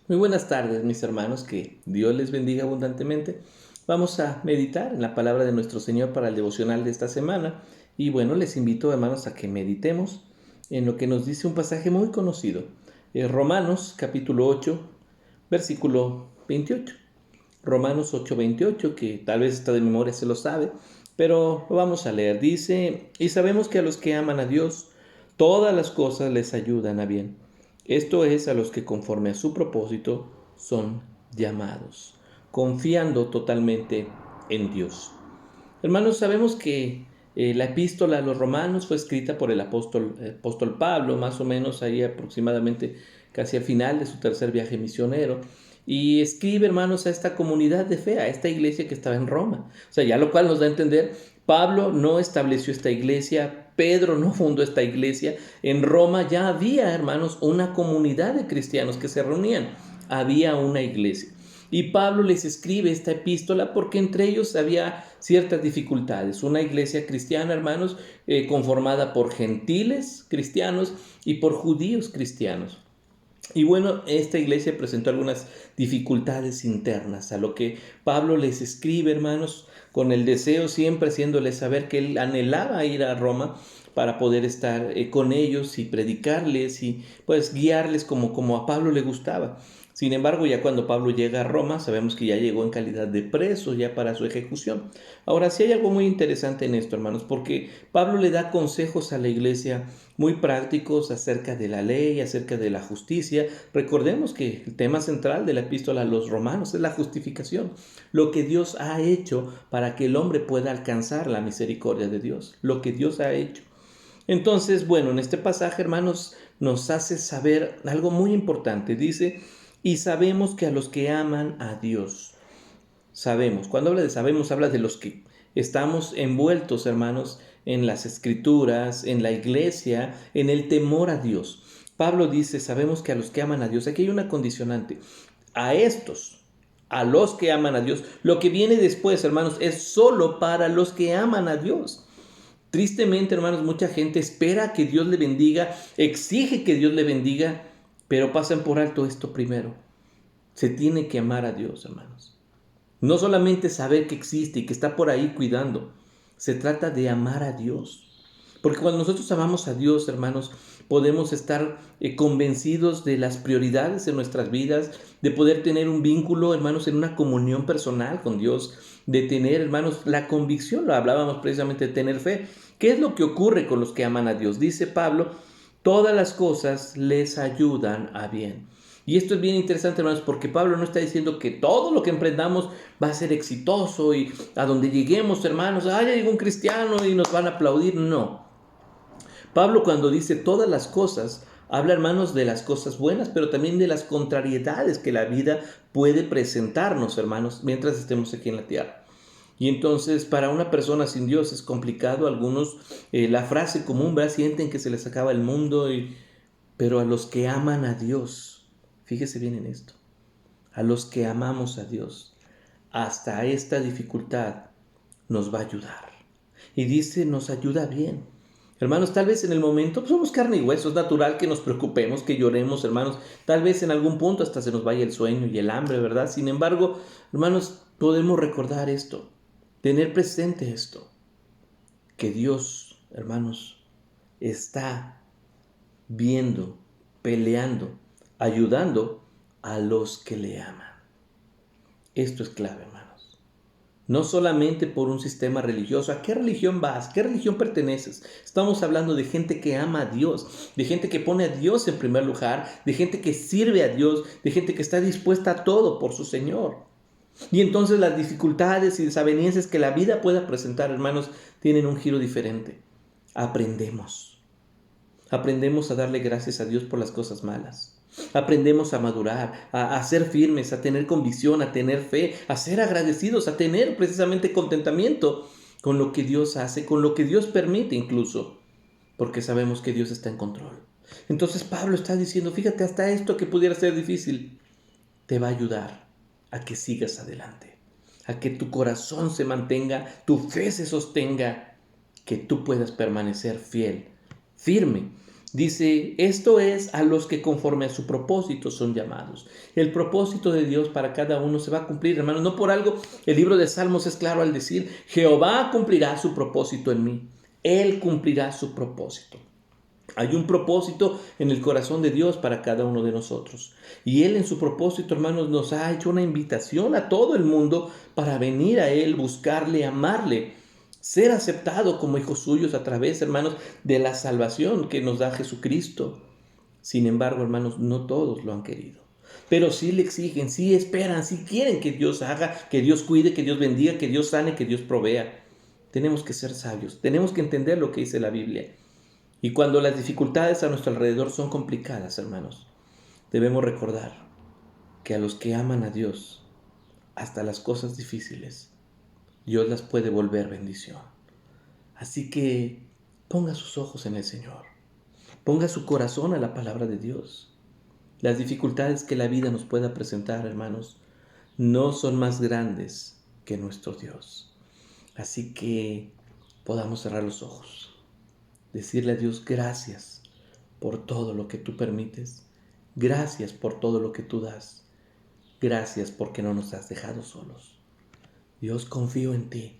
Muy buenas tardes, mis hermanos, que Dios les bendiga abundantemente. Vamos a meditar en la palabra de nuestro Señor para el devocional de esta semana. Y bueno, les invito, hermanos, a que meditemos en lo que nos dice un pasaje muy conocido. Romanos capítulo 8, versículo 28. Romanos 8, 28, que tal vez está de memoria, se lo sabe, pero lo vamos a leer. Dice, y sabemos que a los que aman a Dios, todas las cosas les ayudan a bien. Esto es a los que conforme a su propósito son llamados, confiando totalmente en Dios. Hermanos, sabemos que la epístola a los romanos fue escrita por el apóstol Pablo, más o menos ahí aproximadamente casi al final de su tercer viaje misionero. Y escribe, hermanos, a esta comunidad de fe, a esta iglesia que estaba en Roma. O sea, ya lo cual nos da a entender, Pablo no estableció esta iglesia, Pedro no fundó esta iglesia. En Roma ya había, hermanos, una comunidad de cristianos que se reunían. Había una iglesia. Y Pablo les escribe esta epístola porque entre ellos había ciertas dificultades. Una iglesia cristiana, hermanos, conformada por gentiles cristianos y por judíos cristianos. Y bueno, esta iglesia presentó algunas dificultades internas, a lo que Pablo les escribe, hermanos, con el deseo siempre haciéndoles saber que él anhelaba ir a Roma para poder estar con ellos y predicarles y pues guiarles como a Pablo le gustaba. Sin embargo, ya cuando Pablo llega a Roma, sabemos que ya llegó en calidad de preso ya para su ejecución. Ahora, sí hay algo muy interesante en esto, hermanos, porque Pablo le da consejos a la iglesia muy prácticos acerca de la ley, acerca de la justicia. Recordemos que el tema central de la epístola a los romanos es la justificación, lo que Dios ha hecho para que el hombre pueda alcanzar la misericordia de Dios, lo que Dios ha hecho. Entonces, bueno, en este pasaje, hermanos, nos hace saber algo muy importante. Dice, y sabemos que a los que aman a Dios, sabemos, cuando habla de sabemos, habla de los que estamos envueltos, hermanos, en las escrituras, en la iglesia, en el temor a Dios. Pablo dice, sabemos que a los que aman a Dios, aquí hay una condicionante, a estos, a los que aman a Dios, lo que viene después, hermanos, es solo para los que aman a Dios. Tristemente, hermanos, mucha gente espera que Dios le bendiga, exige que Dios le bendiga, pero pasan por alto esto primero. Se tiene que amar a Dios, hermanos. No solamente saber que existe y que está por ahí cuidando, se trata de amar a Dios. Porque cuando nosotros amamos a Dios, hermanos, podemos estar convencidos de las prioridades en nuestras vidas, de poder tener un vínculo, hermanos, en una comunión personal con Dios, de tener, hermanos, la convicción, lo hablábamos precisamente de tener fe. ¿Qué es lo que ocurre con los que aman a Dios? Dice Pablo, todas las cosas les ayudan a bien. Y esto es bien interesante, hermanos, porque Pablo no está diciendo que todo lo que emprendamos va a ser exitoso y a donde lleguemos, hermanos, ya llegó un cristiano y nos van a aplaudir. No. Pablo cuando dice todas las cosas, habla, hermanos, de las cosas buenas, pero también de las contrariedades que la vida puede presentarnos, hermanos, mientras estemos aquí en la tierra. Y entonces para una persona sin Dios es complicado. Algunos, la frase común, ¿verdad? Sienten que se les acaba el mundo, pero a los que aman a Dios, fíjese bien en esto, a los que amamos a Dios, hasta esta dificultad nos va a ayudar. Y dice, nos ayuda bien. Hermanos, tal vez en el momento pues somos carne y hueso, es natural que nos preocupemos, que lloremos, hermanos. Tal vez en algún punto hasta se nos vaya el sueño y el hambre, ¿verdad? Sin embargo, hermanos, podemos recordar esto, tener presente esto, que Dios, hermanos, está viendo, peleando, ayudando a los que le aman. Esto es clave, hermanos. No solamente por un sistema religioso. ¿A qué religión vas? ¿Qué religión perteneces? Estamos hablando de gente que ama a Dios, de gente que pone a Dios en primer lugar, de gente que sirve a Dios, de gente que está dispuesta a todo por su Señor. Y entonces las dificultades y desavenencias que la vida pueda presentar, hermanos, tienen un giro diferente. Aprendemos. Aprendemos a darle gracias a Dios por las cosas malas. Aprendemos a madurar, a ser firmes, a tener convicción, a tener fe, a ser agradecidos, a tener precisamente contentamiento con lo que Dios hace, con lo que Dios permite incluso, porque sabemos que Dios está en control. Entonces Pablo está diciendo, fíjate, hasta esto que pudiera ser difícil, te va a ayudar a que sigas adelante, a que tu corazón se mantenga, tu fe se sostenga, que tú puedas permanecer fiel, firme. Dice, esto es a los que conforme a su propósito son llamados. El propósito de Dios para cada uno se va a cumplir, hermanos. No por algo el libro de Salmos es claro al decir, Jehová cumplirá su propósito en mí. Él cumplirá su propósito. Hay un propósito en el corazón de Dios para cada uno de nosotros. Y Él en su propósito, hermanos, nos ha hecho una invitación a todo el mundo para venir a Él, buscarle, amarle, ser aceptado como hijos suyos a través, hermanos, de la salvación que nos da Jesucristo. Sin embargo, hermanos, no todos lo han querido. Pero sí le exigen, sí esperan, sí quieren que Dios haga, que Dios cuide, que Dios bendiga, que Dios sane, que Dios provea. Tenemos que ser sabios, tenemos que entender lo que dice la Biblia. Y cuando las dificultades a nuestro alrededor son complicadas, hermanos, debemos recordar que a los que aman a Dios, hasta las cosas difíciles, Dios las puede volver bendición. Así que ponga sus ojos en el Señor, ponga su corazón a la palabra de Dios. Las dificultades que la vida nos pueda presentar, hermanos, no son más grandes que nuestro Dios. Así que podamos cerrar los ojos, decirle a Dios gracias por todo lo que tú permites, gracias por todo lo que tú das, gracias porque no nos has dejado solos. Dios, confío en ti,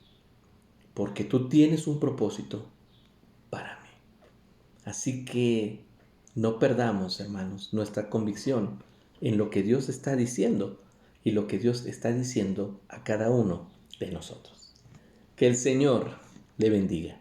porque tú tienes un propósito para mí. Así que no perdamos, hermanos, nuestra convicción en lo que Dios está diciendo y lo que Dios está diciendo a cada uno de nosotros. Que el Señor le bendiga.